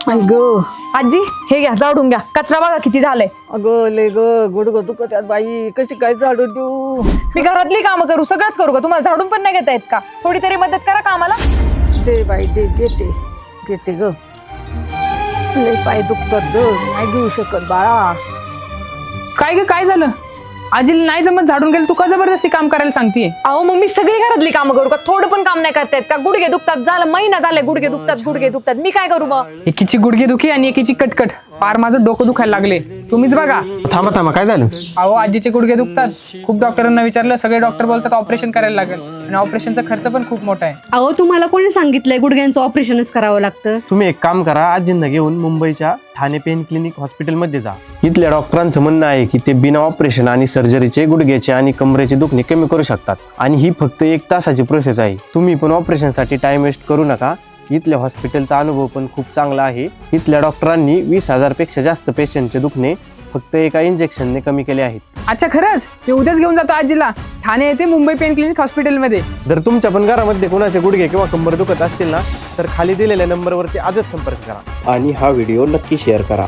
आई ग आजी हे घ्या झाडून घ्या, कचरा बघा किती झालाय. अगं ले ग गुडघं दुखत्यात बाई, कशी काय झाडू देऊ? मी घरातली कामं करू, सगळंच करू का? तुम्हाला झाडून पण नाही घेता येत का? थोडी तरी मदत करा कामाला. दे बाई दे, घेते घेते ग. लय पाय दुखतात ग, नाही घेऊ शकत बाळा. काय ग काय झालं? आजीला नाही जमत झाडून गेलं, तू का जबरदस्ती काम करायला सांगतीये? अहो मग मी सगळी घरातली कामं करू का? थोडं पण काम नाही करतायत का? गुडघे दुखतात, झालं महिना झाले गुडघे दुखतात, मी काय करू मग? एकीची गुडघे दुखी आणि एकीची कटकट, पार माझं डोकं दुखायला लागले. तुम्हीच बघा. थांबा काय झालं? अहो आजीचे गुडघे दुखतात, खूप डॉक्टरांना विचारलं, सगळे डॉक्टर बोलतात ऑपरेशन करायला लागेल आणि ऑपरेशनचा खर्च पण खूप मोठा आहे. अहो तुम्हाला कोणी सांगितलंय गुडघ्यांचं ऑपरेशनच करावं लागतं? तुम्ही एक काम करा, आजींना घेऊन मुंबईच्या ठाणे पेन क्लिनिक हॉस्पिटलमध्ये जा. इथल्या डॉक्टरांचं म्हणणं आहे की ते बिना ऑपरेशन आणि सर्जरीचे गुडघ्याचे आणि कमरेचे दुखणे कमी करू शकतात आणि ही फक्त 1 तासाची प्रोसेस आहे. तुम्ही पण ऑपरेशनसाठी टाइम वेस्ट करू नका. इथल्या हॉस्पिटलचा अनुभव पण खूप चांगला आहे. इथल्या डॉक्टरांनी 20,000 पेक्षा जास्त पेशंटचे दुखणे फक्त एका इंजेक्शनने कमी केले आहेत. अच्छा खरंच? मी उद्याच घेऊन जातो आजीला. ठाणे येथे मुंबई पेन क्लिनिक हॉस्पिटलमध्ये. जर तुमच्या पण घरामध्ये कोणाचे गुडघे किंवा कंबर दुखत असतील ना, तर खाली दिलेल्या नंबरवरती आजच संपर्क करा आणि हा व्हिडिओ नक्की शेअर करा.